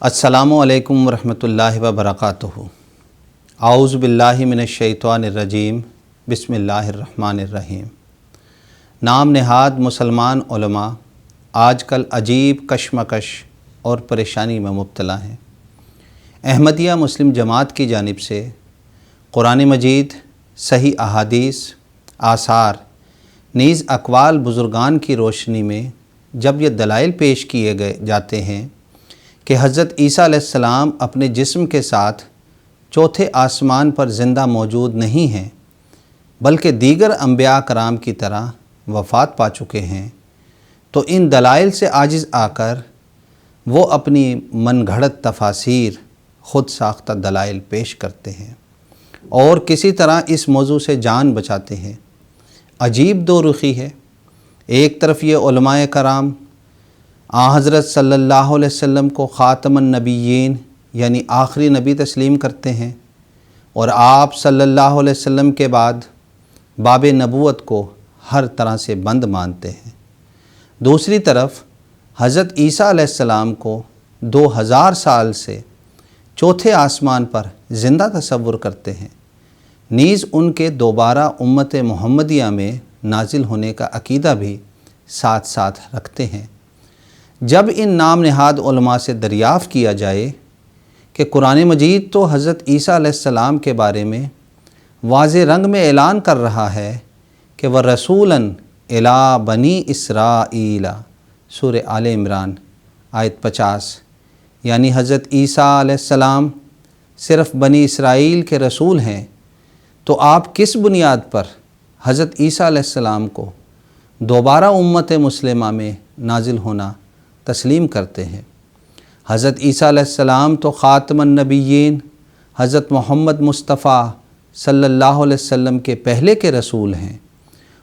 السلام علیکم ورحمۃ اللہ وبرکاتہ۔ اعوذ باللہ من الشیطان الرجیم، بسم اللہ الرحمن الرحیم۔ نام نہاد مسلمان علماء آج کل عجیب کشمکش اور پریشانی میں مبتلا ہیں۔ احمدیہ مسلم جماعت کی جانب سے قرآن مجید، صحیح احادیث، آثار نیز اقوال بزرگان کی روشنی میں جب یہ دلائل پیش کیے جاتے ہیں کہ حضرت عیسیٰ علیہ السلام اپنے جسم کے ساتھ چوتھے آسمان پر زندہ موجود نہیں ہیں بلکہ دیگر انبیاء کرام کی طرح وفات پا چکے ہیں، تو ان دلائل سے عاجز آ کر وہ اپنی من گھڑت تفاسیر، خود ساختہ دلائل پیش کرتے ہیں اور کسی طرح اس موضوع سے جان بچاتے ہیں۔ عجیب دو رخی ہے۔ ایک طرف یہ علماء کرام حضرت صلی اللہ علیہ وسلم کو خاتم النبیین یعنی آخری نبی تسلیم کرتے ہیں اور آپ صلی اللہ علیہ وسلم کے بعد باب نبوت کو ہر طرح سے بند مانتے ہیں۔ دوسری طرف حضرت عیسیٰ علیہ السلام کو 2000 سال سے چوتھے آسمان پر زندہ تصور کرتے ہیں، نیز ان کے دوبارہ امت محمدیہ میں نازل ہونے کا عقیدہ بھی ساتھ ساتھ رکھتے ہیں۔ جب ان نام نہاد علماء سے دریافت کیا جائے کہ قرآن مجید تو حضرت عیسیٰ علیہ السلام کے بارے میں واضح رنگ میں اعلان کر رہا ہے کہ وہ رسولاً الی بنی اسرائیل، سورہ آل عمران آیت 50، یعنی حضرت عیسیٰ علیہ السلام صرف بنی اسرائیل کے رسول ہیں، تو آپ کس بنیاد پر حضرت عیسیٰ علیہ السلام کو دوبارہ امت مسلمہ میں نازل ہونا تسلیم کرتے ہیں؟ حضرت عیسیٰ علیہ السلام تو خاتم النبیین، حضرت محمد مصطفیٰ صلی اللہ علیہ وسلم کے پہلے کے رسول ہیں۔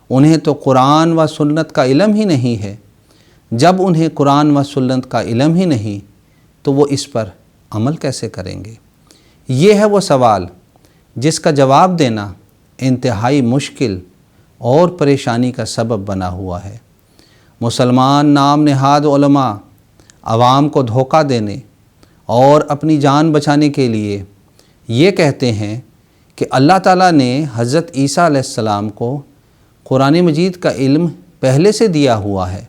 انہیں تو قرآن و سنت کا علم ہی نہیں ہے۔ جب انہیں قرآن و سنت کا علم ہی نہیں تو وہ اس پر عمل کیسے کریں گے؟ یہ ہے وہ سوال جس کا جواب دینا انتہائی مشکل اور پریشانی کا سبب بنا ہوا ہے۔ مسلمان نام نہاد علماء عوام کو دھوکہ دینے اور اپنی جان بچانے کے لیے یہ کہتے ہیں کہ اللہ تعالیٰ نے حضرت عیسیٰ علیہ السلام کو قرآن مجید کا علم پہلے سے دیا ہوا ہے،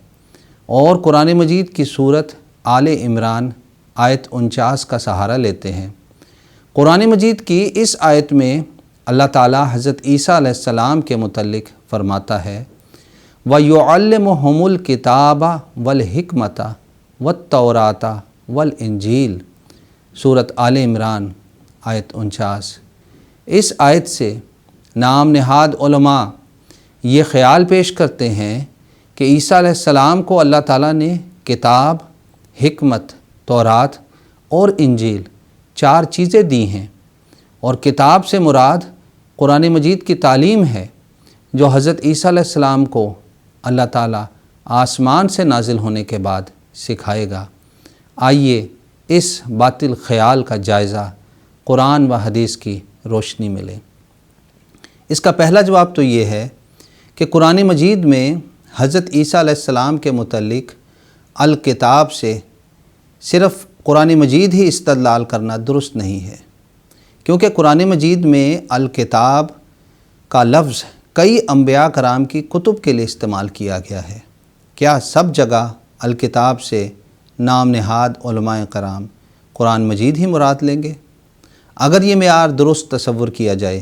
اور قرآن مجید کی سورت آل عمران آیت 49 کا سہارا لیتے ہیں۔ قرآن مجید کی اس آیت میں اللہ تعالیٰ حضرت عیسیٰ علیہ السلام کے متعلق فرماتا ہے وَيُعَلِّمُهُمُ الْكِتَابَ وَالْحِكْمَةَ وَالتَّوْرَاةَ وَالْإِنْجِيلَ، سورت آل عمران آیت 49۔ اس آیت سے نام نہاد علماء یہ خیال پیش کرتے ہیں کہ عیسیٰ علیہ السلام کو اللہ تعالیٰ نے کتاب، حکمت، تورات اور انجیل 4 چیزیں دی ہیں، اور کتاب سے مراد قرآن مجید کی تعلیم ہے جو حضرت عیسیٰ علیہ السلام کو اللہ تعالیٰ آسمان سے نازل ہونے کے بعد سکھائے گا۔ آئیے اس باطل خیال کا جائزہ قرآن و حدیث کی روشنی میں لیں۔ اس کا پہلا جواب تو یہ ہے کہ قرآن مجید میں حضرت عیسیٰ علیہ السلام کے متعلق الکتاب سے صرف قرآن مجید ہی استدلال کرنا درست نہیں ہے، کیونکہ قرآن مجید میں الکتاب کا لفظ کئی انبیاء کرام کی کتب کے لیے استعمال کیا گیا ہے۔ کیا سب جگہ الکتاب سے نام نہاد علماء کرام قرآن مجید ہی مراد لیں گے؟ اگر یہ معیار درست تصور کیا جائے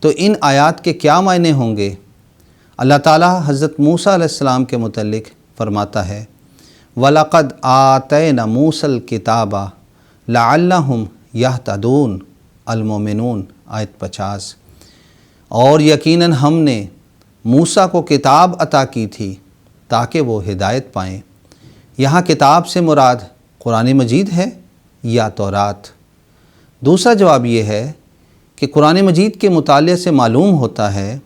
تو ان آیات کے کیا معنی ہوں گے؟ اللہ تعالیٰ حضرت موسیٰ علیہ السلام کے متعلق فرماتا ہے وَلَقَدْ آتَيْنَا مُوسَى الْكِتَابَ لَعَلَّهُمْ يَهْتَدُونَ، المومنون آیت 50، اور یقیناً ہم نے موسیٰ کو کتاب عطا کی تھی تاکہ وہ ہدایت پائیں۔ یہاں کتاب سے مراد قرآن مجید ہے یا تورات؟ دوسرا جواب یہ ہے کہ قرآن مجید کے مطالعے سے معلوم ہوتا ہے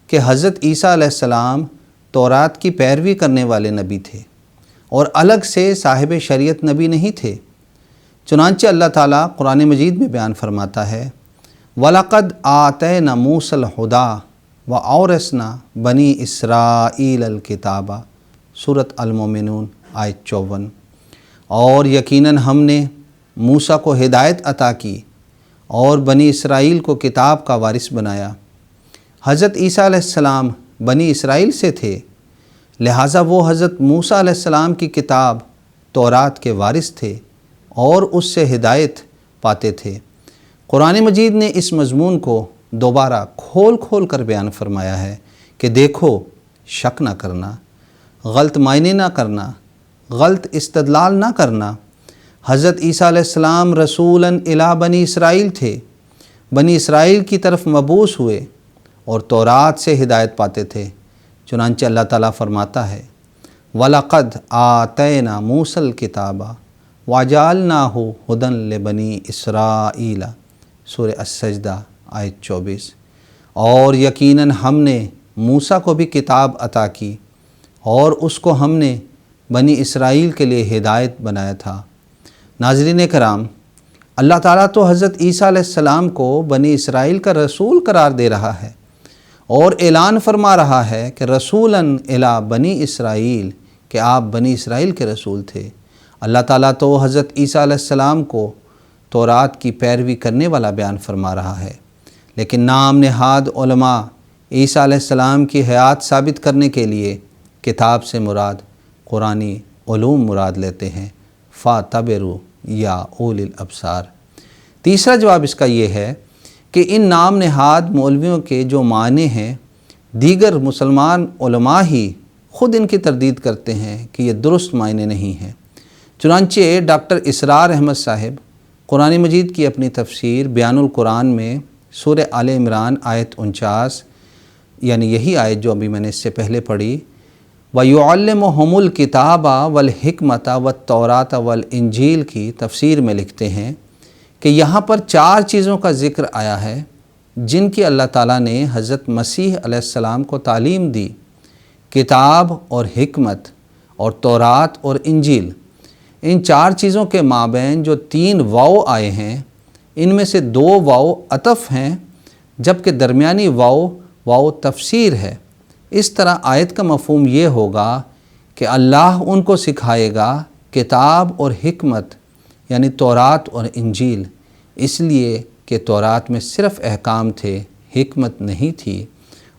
کہ حضرت عیسیٰ علیہ السلام تورات کی پیروی کرنے والے نبی تھے اور الگ سے صاحب شریعت نبی نہیں تھے۔ چنانچہ اللہ تعالیٰ قرآن مجید میں بیان فرماتا ہے وَلَقَدْ آتَيْنَا مُوسَى الْهُدَىٰ وَأَوْرَثْنَا بَنِي إِسْرَائِيلَ الْكِتَابَ، سورت المومنون آیت 54، اور یقیناً ہم نے موسیٰ کو ہدایت عطا کی اور بنی اسرائیل کو کتاب کا وارث بنایا۔ حضرت عیسیٰ علیہ السلام بنی اسرائیل سے تھے، لہٰذا وہ حضرت موسیٰ علیہ السلام کی کتاب تورات کے وارث تھے اور اس سے ہدایت پاتے تھے۔ قرآن مجید نے اس مضمون کو دوبارہ کھول کھول کر بیان فرمایا ہے کہ دیکھو، شک نہ کرنا، غلط معنی نہ کرنا، غلط استدلال نہ کرنا۔ حضرت عیسیٰ علیہ السلام رسولاً الی بنی اسرائیل تھے، بنی اسرائیل کی طرف مبعوث ہوئے اور تورات سے ہدایت پاتے تھے۔ چنانچہ اللہ تعالیٰ فرماتا ہے وَلَقَدْ آتَيْنَا مُوسَى الْكِتَابَ وَجَعَلْنَاهُ هُدًى لِبَنِي إِسْرَائِيلَ سورہ السجدہ آیت 24۔ اور یقیناً ہم نے موسیٰ کو بھی کتاب عطا کی اور اس کو ہم نے بنی اسرائیل کے لیے ہدایت بنایا تھا۔ ناظرین کرام، اللہ تعالیٰ تو حضرت عیسیٰ علیہ السلام کو بنی اسرائیل کا رسول قرار دے رہا ہے اور اعلان فرما رہا ہے کہ رسولاً الی بنی اسرائیل، کہ آپ بنی اسرائیل کے رسول تھے۔ اللہ تعالیٰ تو حضرت عیسیٰ علیہ السلام کو تورات کی پیروی کرنے والا بیان فرما رہا ہے، لیکن نام نہاد علماء عیسیٰ علیہ السلام کی حیات ثابت کرنے کے لیے کتاب سے مراد قرآنی علوم مراد لیتے ہیں۔ فَاعْتَبِرُوا یا اولی الابصار۔ تیسرا جواب اس کا یہ ہے کہ ان نام نہاد مولویوں کے جو معنی ہیں، دیگر مسلمان علماء ہی خود ان کی تردید کرتے ہیں کہ یہ درست معنی نہیں ہیں۔ چنانچہ ڈاکٹر اسرار احمد صاحب قرآن مجید کی اپنی تفسیر بیان القرآن میں سورہ آل عمران آیت 49، یعنی یہی آیت جو ابھی میں نے اس سے پہلے پڑھی، وَيُعَلِّمُهُمُ الْكِتَابَ وَالْحِكْمَةَ وَالتَّوْرَاةَ وَالْإِنْجِيلَ کی تفسیر میں لکھتے ہیں کہ یہاں پر 4 چیزوں کا ذکر آیا ہے جن کی اللہ تعالیٰ نے حضرت مسیح علیہ السلام کو تعلیم دی، کتاب اور حکمت اور تورات اور انجیل۔ ان 4 چیزوں کے مابین جو 3 واو آئے ہیں، ان میں سے 2 واو عطف ہیں جبکہ درمیانی واو تفسیر ہے۔ اس طرح آیت کا مفہوم یہ ہوگا کہ اللہ ان کو سکھائے گا کتاب اور حکمت، یعنی تورات اور انجیل، اس لیے کہ تورات میں صرف احکام تھے، حکمت نہیں تھی،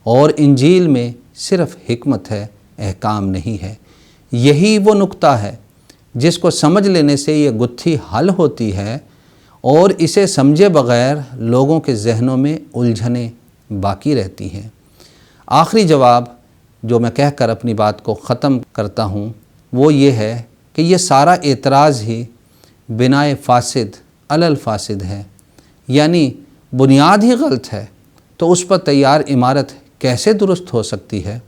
اور انجیل میں صرف حکمت ہے، احکام نہیں ہے۔ یہی وہ نقطہ ہے جس کو سمجھ لینے سے یہ گتھی حل ہوتی ہے اور اسے سمجھے بغیر لوگوں کے ذہنوں میں الجھنیں باقی رہتی ہیں۔ آخری جواب جو میں کہہ کر اپنی بات کو ختم کرتا ہوں وہ یہ ہے کہ یہ سارا اعتراض ہی بنائے فاسد علی الفاسد ہے، یعنی بنیاد ہی غلط ہے تو اس پر تیار عمارت کیسے درست ہو سکتی ہے؟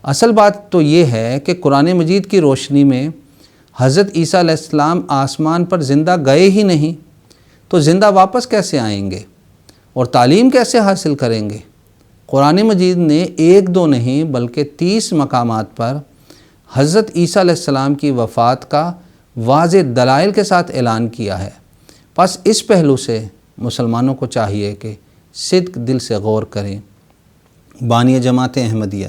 اصل بات تو یہ ہے کہ قرآن مجید کی روشنی میں حضرت عیسیٰ علیہ السلام آسمان پر زندہ گئے ہی نہیں، تو زندہ واپس کیسے آئیں گے اور تعلیم کیسے حاصل کریں گے؟ قرآن مجید نے 1-2 نہیں بلکہ 30 مقامات پر حضرت عیسیٰ علیہ السلام کی وفات کا واضح دلائل کے ساتھ اعلان کیا ہے۔ پس اس پہلو سے مسلمانوں کو چاہیے کہ صدق دل سے غور کریں۔ بانی جماعت احمدیہ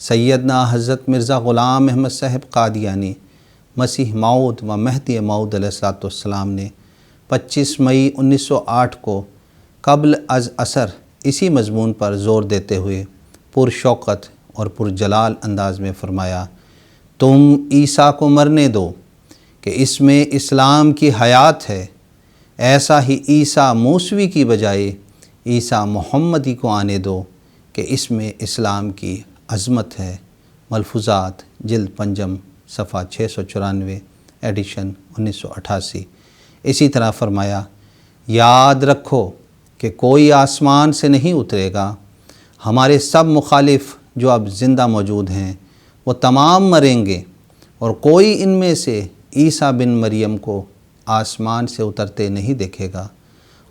سیدنا حضرت مرزا غلام احمد صاحب قادیانی مسیح موعود و مہدی موعود علیہ السلام نے 25 مئی 1908 کو قبل از عصر اسی مضمون پر زور دیتے ہوئے پرشوقت اور پرجلال انداز میں فرمایا، تم عیسیٰ کو مرنے دو کہ اس میں اسلام کی حیات ہے، ایسا ہی عیسیٰ موسوی کی بجائے عیسیٰ محمدی کو آنے دو کہ اس میں اسلام کی عظمت ہے۔ ملفوظات جلد پنجم صفحہ 694 ایڈیشن 1988۔ اسی طرح فرمایا، یاد رکھو کہ کوئی آسمان سے نہیں اترے گا، ہمارے سب مخالف جو اب زندہ موجود ہیں وہ تمام مریں گے، اور کوئی ان میں سے عیسیٰ بن مریم کو آسمان سے اترتے نہیں دیکھے گا،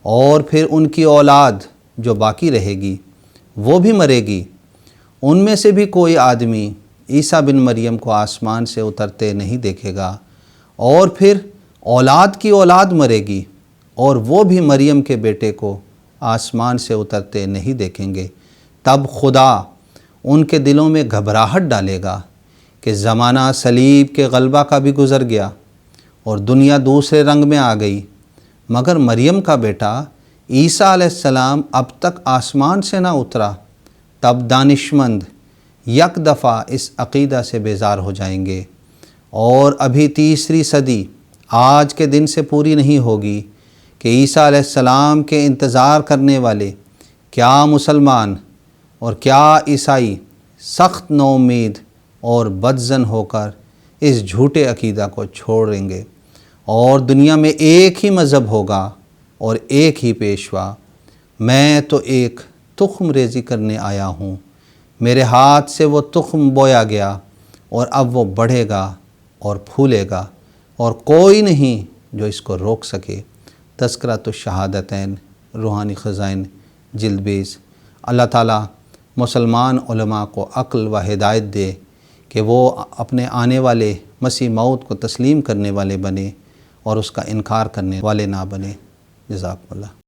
اور پھر ان کی اولاد جو باقی رہے گی وہ بھی مرے گی، ان میں سے بھی کوئی آدمی عیسیٰ بن مریم کو آسمان سے اترتے نہیں دیکھے گا، اور پھر اولاد کی اولاد مرے گی، اور وہ بھی مریم کے بیٹے کو آسمان سے اترتے نہیں دیکھیں گے۔ تب خدا ان کے دلوں میں گھبراہٹ ڈالے گا کہ زمانہ صلیب کے غلبہ کا بھی گزر گیا اور دنیا دوسرے رنگ میں آ گئی، مگر مریم کا بیٹا عیسیٰ علیہ السلام اب تک آسمان سے نہ اترا، تب دانشمند یک دفعہ اس عقیدہ سے بیزار ہو جائیں گے۔ اور ابھی تیسری صدی آج کے دن سے پوری نہیں ہوگی کہ عیسیٰ علیہ السلام کے انتظار کرنے والے کیا مسلمان اور کیا عیسائی سخت نومید اور بدظن ہو کر اس جھوٹے عقیدہ کو چھوڑیں گے، اور دنیا میں ایک ہی مذہب ہوگا اور ایک ہی پیشوا۔ میں تو ایک تخم ریزی کرنے آیا ہوں، میرے ہاتھ سے وہ تخم بویا گیا اور اب وہ بڑھے گا اور پھولے گا، اور کوئی نہیں جو اس کو روک سکے۔ تذکرۃ الشہادتین، روحانی خزائن، جلد 20۔ اللہ تعالیٰ مسلمان علماء کو عقل و ہدایت دے کہ وہ اپنے آنے والے مسیح موعود کو تسلیم کرنے والے بنے اور اس کا انکار کرنے والے نہ بنے۔ جزاکم اللہ۔